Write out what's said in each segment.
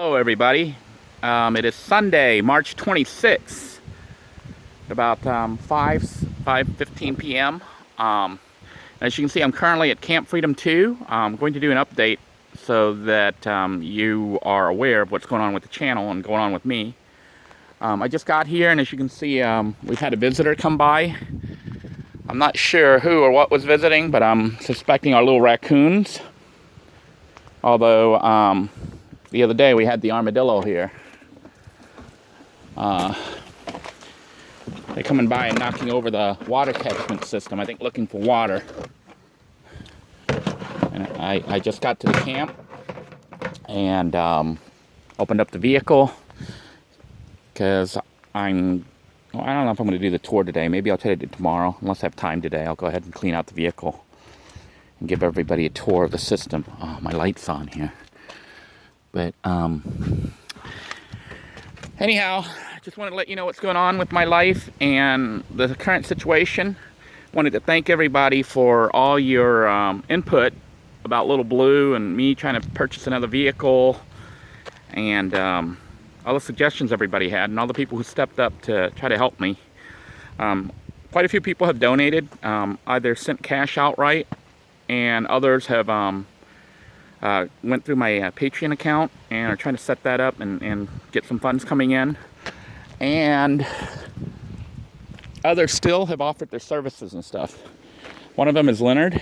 Hello everybody. It is Sunday, March 26th, about 5:15 p.m. As you can see, I'm currently at Camp Freedom 2. I'm going to do an update so that you are aware of what's going on with the channel and going on with me. I just got here, and as you can see, we've had a visitor come by. I'm not sure who or what was visiting, but I'm suspecting our little raccoons. Although, the other day we had the armadillo here. They're coming by and knocking over the water catchment system, I think looking for water. And I just got to the camp and opened up the vehicle because I don't know if I'm going to do the tour today. Maybe I'll try to do it tomorrow. Unless I have time today, I'll go ahead and clean out the vehicle and give everybody a tour of the system. Oh, my light's on here. But anyhow, I just wanted to let you know what's going on with my life and the current situation. Wanted to thank everybody for all your input about Little Blue and me trying to purchase another vehicle, and all the suggestions everybody had, and all the people who stepped up to try to help me. Quite a few people have donated, either sent cash outright, and others have went through my Patreon account and are trying to set that up and get some funds coming in. And others still have offered their services and stuff. One of them is Leonard,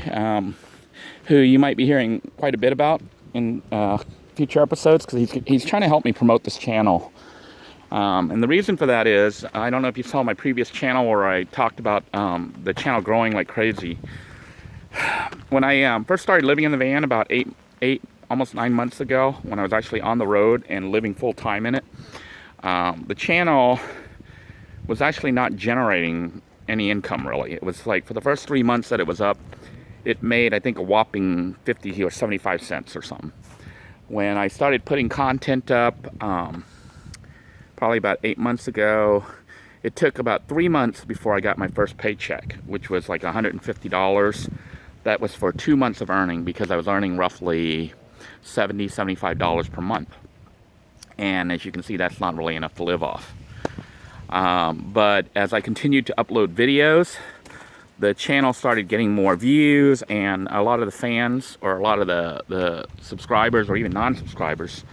who you might be hearing quite a bit about in future episodes, because he's trying to help me promote this channel. And the reason for that is, I don't know if you saw my previous channel where I talked about the channel growing like crazy. When I first started living in the van about almost 9 months ago, when I was actually on the road and living full-time in it, the channel was actually not generating any income, really. It was like, for the first 3 months that it was up, it made, I think, a whopping 50 or 75 cents or something. When I started putting content up, probably about 8 months ago, it took about 3 months before I got my first paycheck, which was like $150. That was for 2 months of earning, because I was earning roughly $70, $75 per month. And as you can see, that's not really enough to live off. But as I continued to upload videos, the channel started getting more views, and a lot of the fans, or a lot of the subscribers, or even non-subscribers,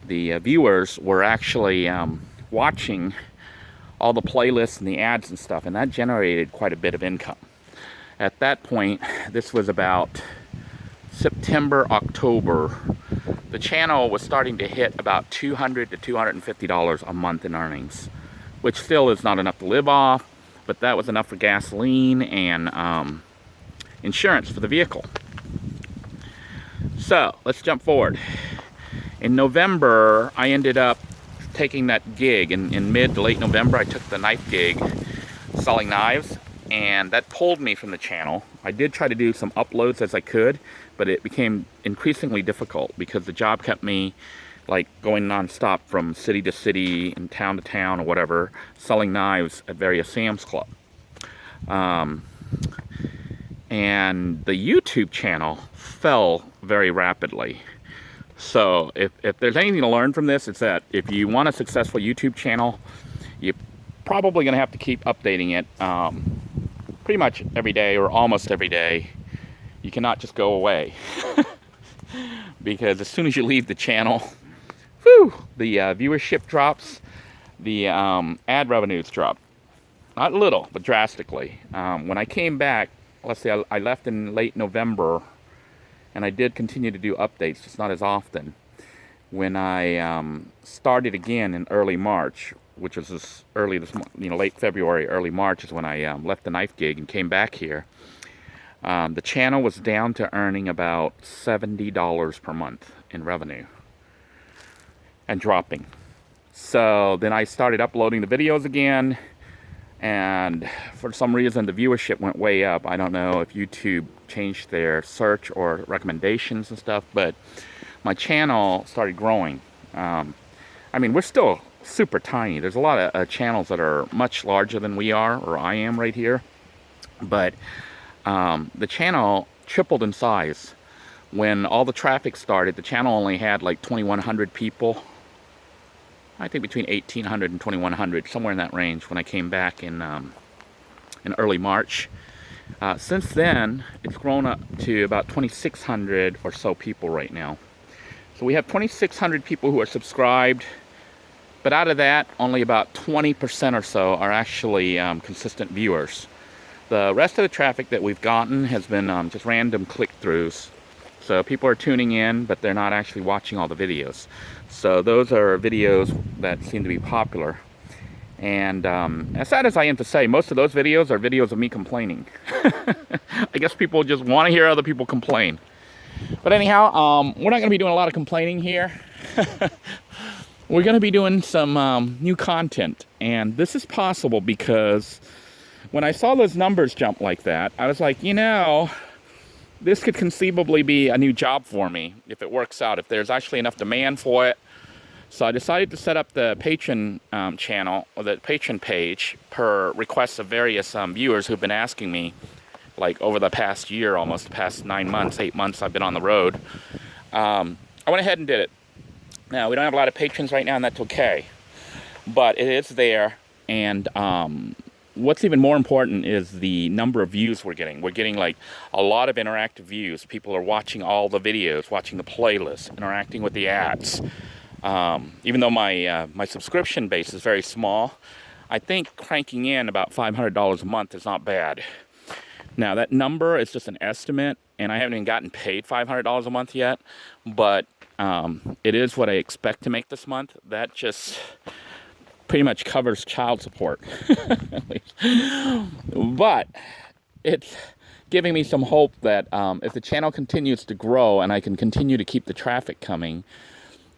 the viewers were actually watching all the playlists and the ads and stuff, and that generated quite a bit of income. At that point, this was about September, October, the channel was starting to hit about $200 to $250 a month in earnings, which still is not enough to live off, but that was enough for gasoline and insurance for the vehicle. So let's jump forward. In November, I ended up taking that gig. In mid to late November, I took the knife gig selling knives, and that pulled me from the channel. I did try to do some uploads as I could, but it became increasingly difficult because the job kept me like going non-stop from city to city and town to town or whatever, selling knives at various Sam's Club. And the YouTube channel fell very rapidly. So if there's anything to learn from this, it's that if you want a successful YouTube channel, you're probably going to have to keep updating it pretty much every day or almost every day. You cannot just go away. Because as soon as you leave the channel, the viewership drops, the ad revenues drop. Not little, but drastically. When I came back, let's say I left in late November, and I did continue to do updates, just not as often. When I started again in early March, which was late February, early March is when I left the knife gig and came back here. The channel was down to earning about $70 per month in revenue, and dropping. So then I started uploading the videos again, and for some reason the viewership went way up. I don't know if YouTube changed their search or recommendations and stuff, but my channel started growing. I mean, we're still super tiny. There's a lot of channels that are much larger than we are, or I am right here, but the channel tripled in size. When all the traffic started, the channel only had like 2,100 people I think between 1,800 and 2,100, somewhere in that range when I came back in early March. Since then, it's grown up to about 2,600 or so people right now. So we have 2,600 people who are subscribed, but out of that, only about 20% or so are actually consistent viewers. The rest of the traffic that we've gotten has been just random click-throughs. So people are tuning in, but they're not actually watching all the videos. So those are videos that seem to be popular. And as sad as I am to say, most of those videos are videos of me complaining. I guess people just want to hear other people complain. But anyhow, we're not going to be doing a lot of complaining here. We're going to be doing some new content. And this is possible because when I saw those numbers jump like that, I was like, you know, this could conceivably be a new job for me if it works out, if there's actually enough demand for it. So I decided to set up the Patreon channel, or the Patreon page, per requests of various viewers who've been asking me, like over the past year, almost the past 9 months, 8 months I've been on the road. I went ahead and did it. Now, we don't have a lot of patrons right now, and that's okay. But it is there, and what's even more important is the number of views we're getting. We're getting like a lot of interactive views. People are watching all the videos, watching the playlists, interacting with the ads. Even though my subscription base is very small, I think cranking in about $500 a month is not bad. Now that number is just an estimate, and I haven't even gotten paid $500 a month yet, but it is what I expect to make this month. That just pretty much covers child support. But it's giving me some hope that if the channel continues to grow and I can continue to keep the traffic coming,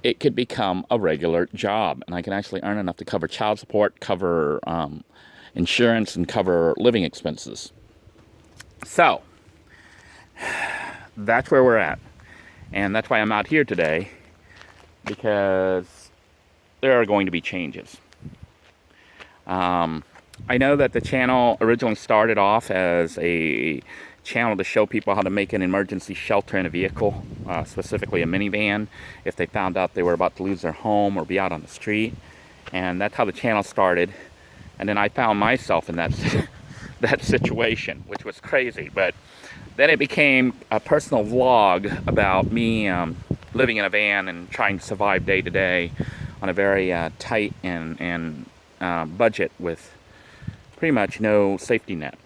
it could become a regular job, and I can actually earn enough to cover child support, cover insurance, and cover living expenses. So that's where we're at, and that's why I'm out here today, because there are going to be changes. I know that the channel originally started off as a channel to show people how to make an emergency shelter in a vehicle, specifically a minivan, if they found out they were about to lose their home or be out on the street. And that's how the channel started. And then I found myself in that that situation, which was crazy. But then it became a personal vlog about me living in a van and trying to survive day to day on a very tight and budget with pretty much no safety net.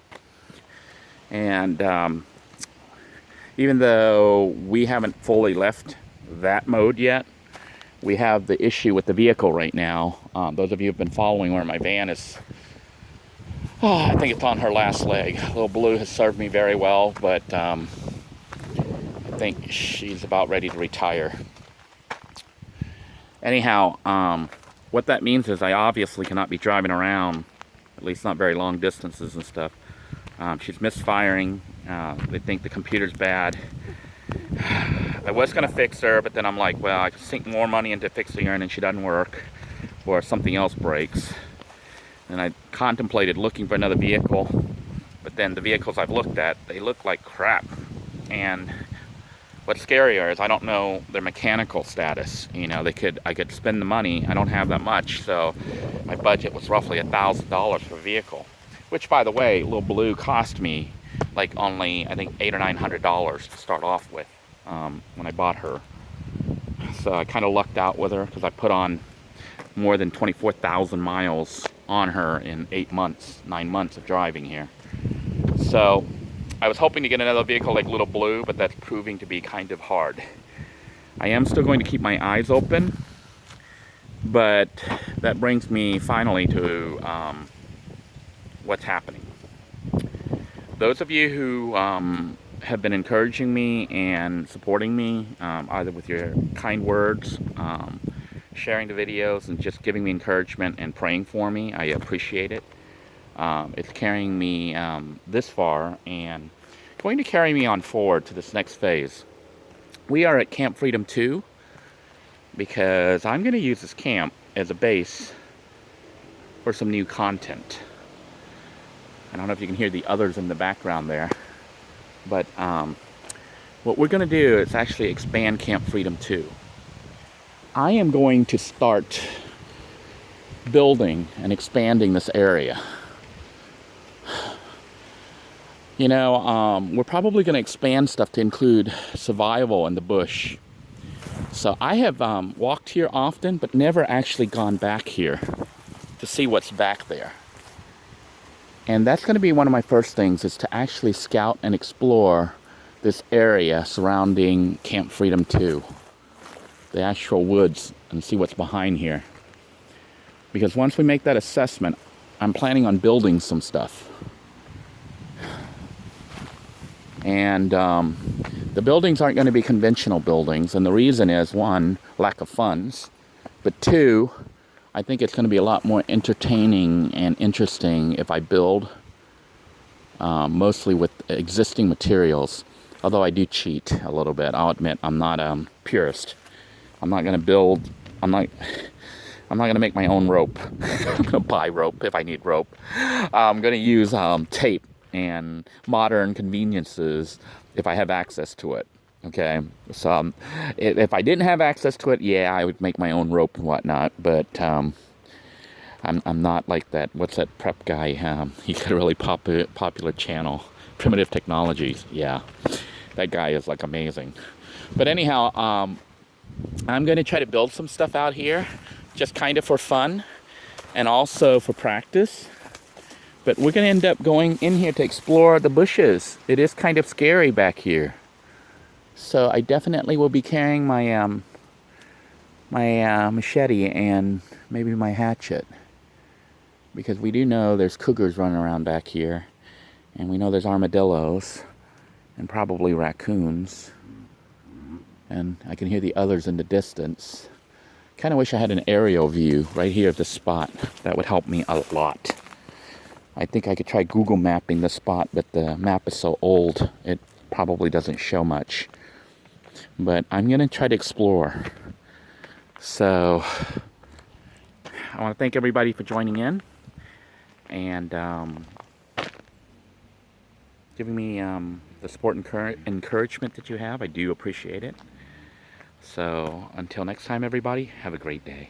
And even though we haven't fully left that mode yet, we have the issue with the vehicle right now. Those of you who have been following where my van is, I think it's on her last leg. Little Blue has served me very well, but I think she's about ready to retire. Anyhow, what that means is I obviously cannot be driving around, at least not very long distances and stuff. She's misfiring. They think the computer's bad. I was going to fix her, but then I'm like, well, I can sink more money into fixing her and then she doesn't work, or something else breaks. And I contemplated looking for another vehicle, but then the vehicles I've looked at, they look like crap. And what's scarier is I don't know their mechanical status. You know, I could spend the money. I don't have that much, so my budget was roughly $1,000 for a vehicle. Which, by the way, Little Blue cost me like only, I think, $800 or $900 to start off with when I bought her. So I kind of lucked out with her because I put on more than 24,000 miles on her in 9 months of driving here. So I was hoping to get another vehicle like Little Blue, but that's proving to be kind of hard. I am still going to keep my eyes open, but that brings me finally to what's happening. Those of you who have been encouraging me and supporting me, either with your kind words, sharing the videos, and just giving me encouragement and praying for me, I appreciate it. It's carrying me this far and going to carry me on forward to this next phase. We are at Camp Freedom 2 because I'm going to use this camp as a base for some new content. I don't know if you can hear the others in the background there, but what we're going to do is actually expand Camp Freedom 2. I am going to start building and expanding this area. You know, we're probably going to expand stuff to include survival in the bush. So I have walked here often, but never actually gone back here to see what's back there. And that's going to be one of my first things, is to actually scout and explore this area surrounding Camp Freedom 2. The actual woods, and see what's behind here. Because once we make that assessment, I'm planning on building some stuff. And the buildings aren't going to be conventional buildings, and the reason is, one, lack of funds, but two, I think it's going to be a lot more entertaining and interesting if I build mostly with existing materials. Although I do cheat a little bit, I'll admit I'm not a purist. I'm not going to build. I'm not going to make my own rope. I'm going to buy rope if I need rope. I'm going to use tape and modern conveniences if I have access to it. Okay, so if I didn't have access to it, yeah, I would make my own rope and whatnot. But I'm not like that. What's that prep guy? He's got a really popular channel, Primitive Technologies. Yeah, that guy is like amazing. But anyhow, I'm going to try to build some stuff out here, just kind of for fun and also for practice. But we're going to end up going in here to explore the bushes. It is kind of scary back here. So I definitely will be carrying my machete and maybe my hatchet. Because we do know there's cougars running around back here. And we know there's armadillos and probably raccoons. And I can hear the others in the distance. Kind of wish I had an aerial view right here of this spot. That would help me a lot. I think I could try Google mapping the spot, but the map is so old, it probably doesn't show much. But I'm going to try to explore. So, I want to thank everybody for joining in. And giving me the support and encouragement that you have. I do appreciate it. So, until next time, everybody, have a great day.